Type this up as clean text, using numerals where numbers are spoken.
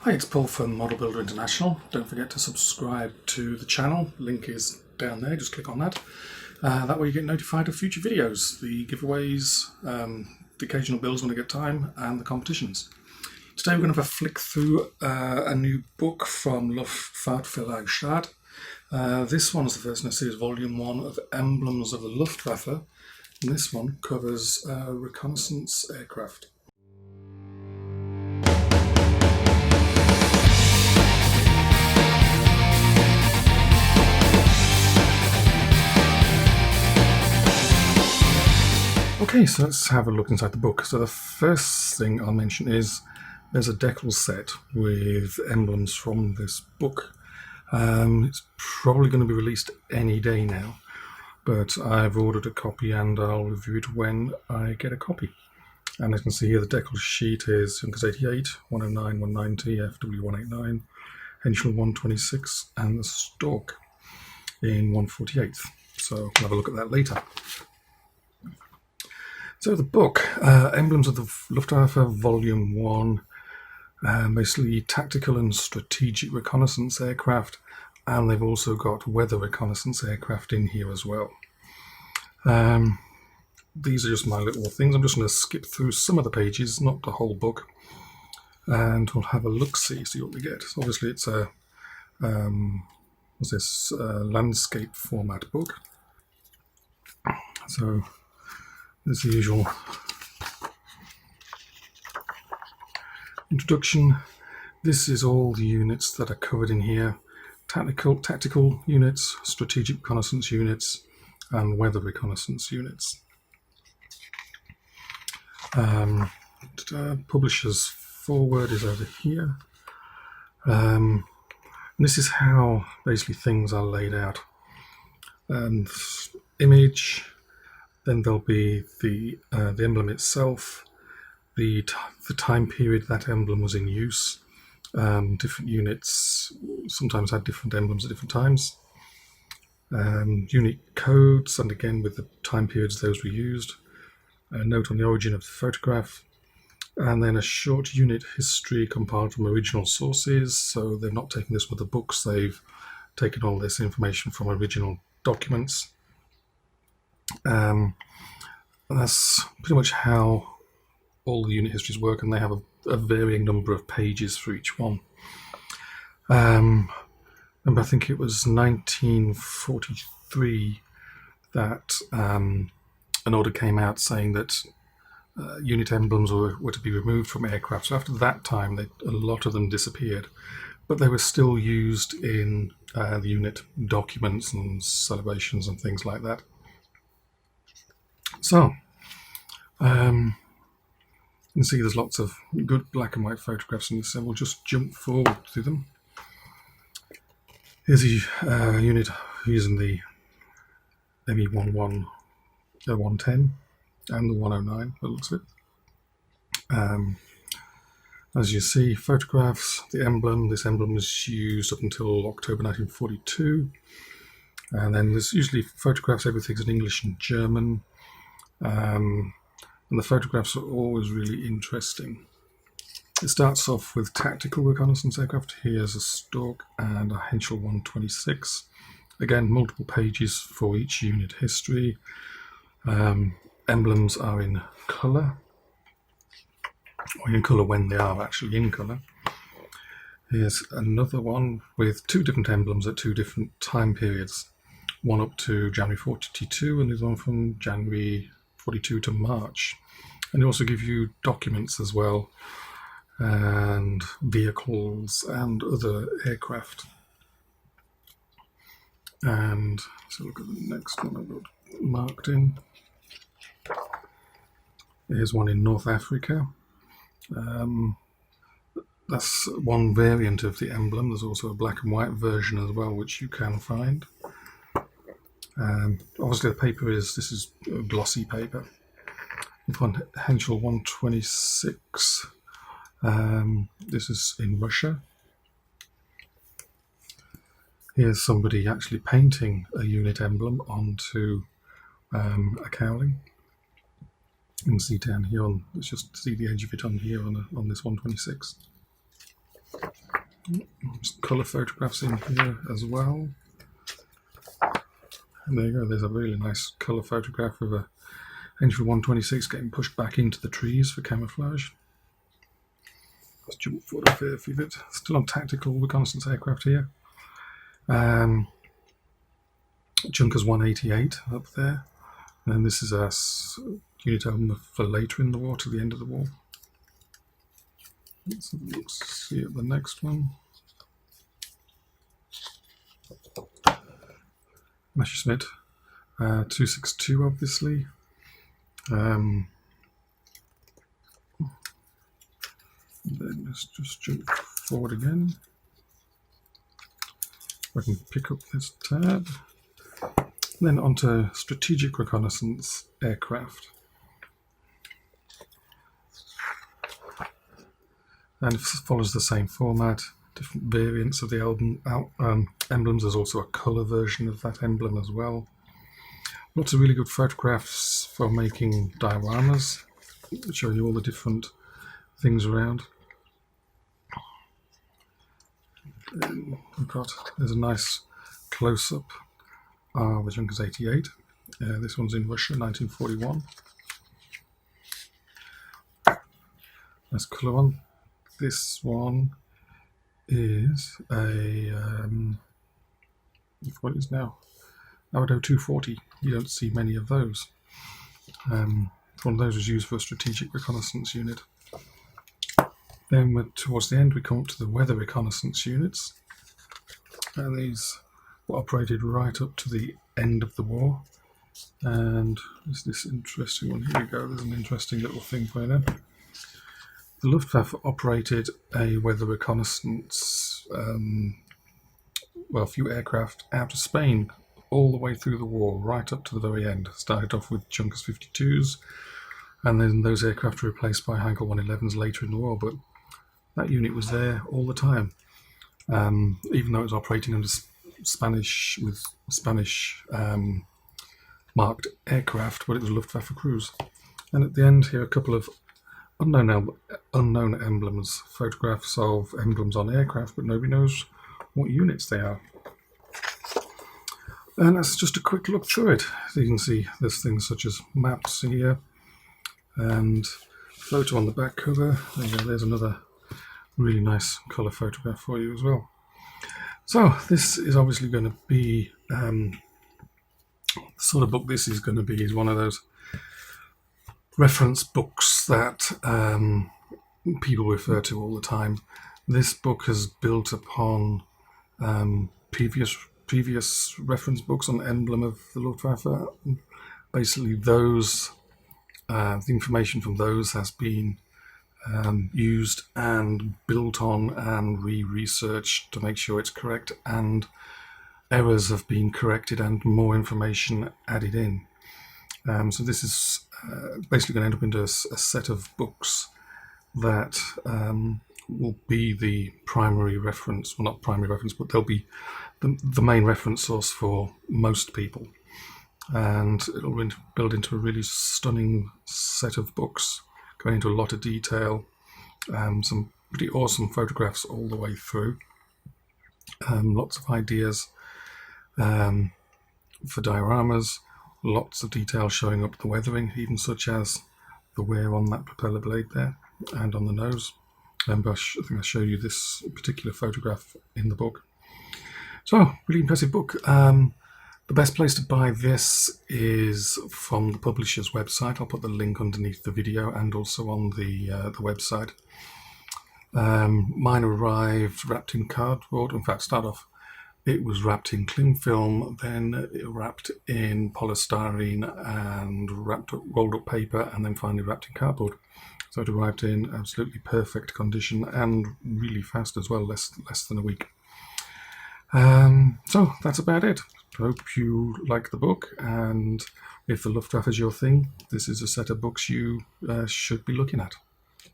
Hi, it's Paul from Model Builder International. Don't forget to subscribe to the channel. Link is down there, just click on that. That way you get notified of future videos, the giveaways, the occasional builds when I get time, and the competitions. Today we're going to have a flick through a new book from Luftfahrtverlag-Start. This one is the first in a series, Volume 1 of Emblems of the Luftwaffe, and this one covers reconnaissance aircraft. Okay, so let's have a look inside the book. So the first thing I'll mention is there's a decal set with emblems from this book. It's probably going to be released any day now, but I've ordered a copy and I'll review it when I get a copy. And as you can see here, the decal sheet is Junkers 88, 109, 190, FW 189, Henschel 126, and the Stork in 148. So we'll have a look at that later. So the book, Emblems of the Luftwaffe, Volume 1, basically tactical and strategic reconnaissance aircraft, and they've also got weather reconnaissance aircraft in here as well. These are just my little things. I'm just going to skip through some of the pages, not the whole book, and we'll have a look-see, see what we get. So obviously it's a landscape format book. So there's the usual introduction. This is all the units that are covered in here: tactical units, strategic reconnaissance units, and weather reconnaissance units. Publisher's foreword is over here. And this is how basically things are laid out. Image. Then there'll be the emblem itself, the time period that emblem was in use. Different units sometimes had different emblems at different times. Unit codes, and again with the time periods those were used. A note on the origin of the photograph, and then a short unit history compiled from original sources. So they're not taking this with the books, they've taken all this information from original documents. That's pretty much how all the unit histories work, and they have a varying number of pages for each one. And I think it was 1943 that an order came out saying that unit emblems were to be removed from aircraft. So after that time, a lot of them disappeared, but they were still used in the unit documents and celebrations and things like that. So, you can see there's lots of good black and white photographs in this, so we'll just jump forward through them. Here's the unit using the ME-11 110 and the 109, by the looks of it. As you see, photographs, the emblem. This emblem was used up until October 1942. And then there's usually photographs, everything's in English and German. And the photographs are always really interesting. It starts off with tactical reconnaissance aircraft. Here's a Stork and a Henschel 126. Again, multiple pages for each unit history. Emblems are in colour, or in colour when they are actually in colour. Here's another one with two different emblems at two different time periods. One up to January 42 and there's one from January 42 to March. And they also give you documents as well, and vehicles and other aircraft. And so look at the next one I've got marked in. Here's one in North Africa. That's one variant of the emblem. There's also a black and white version as well, which you can find. Obviously the paper this is glossy paper. With one Henschel 126. This is in Russia. Here's somebody actually painting a unit emblem onto a cowling. You can see down here let's just see the edge of it on here on this 126. colour photographs in here as well. And there you go, there's a really nice colour photograph of a Angel 126 getting pushed back into the trees for camouflage. Let's jump forward a fair few bit. Still on tactical reconnaissance aircraft here. Junkers 188 up there. And then this is a unit album for later in the war, to the end of the war. Let's have a look, see at the next one. Messerschmitt 262, obviously. Then let's just jump forward again. I can pick up this tab. Then onto strategic reconnaissance aircraft. And it follows the same format, different variants of the emblems. There's also a colour version of that emblem as well. Lots of really good photographs for making dioramas, showing you all the different things around. And there's a nice close-up of the Junkers 88. This one's in Russia, 1941. Nice colour one. This one is a what is now Arado 240. You don't see many of those. One of those was used for a strategic reconnaissance unit. Then towards the end we come up to the weather reconnaissance units, and these were operated right up to the end of the war. And there's this interesting one. Here we go, there's an interesting little thing for you there. The Luftwaffe operated a weather reconnaissance, a few aircraft out of Spain all the way through the war, right up to the very end. Started off with Junkers 52s, and then those aircraft were replaced by Heinkel 111s later in the war, but that unit was there all the time, even though it was operating under Spanish marked aircraft, but it was Luftwaffe crews. And at the end here, a couple of unknown emblems, photographs of emblems on aircraft, but nobody knows what units they are. And that's just a quick look through it. So you can see there's things such as maps here, and photo on the back cover. There's another really nice colour photograph for you as well. So this is obviously going to be the sort of book this is going to be is one of those reference books that people refer to all the time. This book has built upon previous reference books on the emblem of the Luftwaffe. Basically, those the information from those has been used and built on and re-researched to make sure it's correct, and errors have been corrected and more information added in. So this is basically going to end up into a set of books that will be the primary reference, well, not primary reference, but they'll be the main reference source for most people. And it'll build into a really stunning set of books, going into a lot of detail, some pretty awesome photographs all the way through, lots of ideas for dioramas, lots of detail showing up the weathering, even such as the wear on that propeller blade there and on the nose. I think I show you this particular photograph in the book. So, really impressive book. The best place to buy this is from the publisher's website. I'll put the link underneath the video and also on the website. Mine arrived wrapped in cardboard. In fact, start off, it was wrapped in cling film, then wrapped in polystyrene and rolled up paper, and then finally wrapped in cardboard. So it arrived in absolutely perfect condition and really fast as well, less than a week. So that's about it. Hope you like the book, and if the Luftwaffe is your thing, this is a set of books you should be looking at.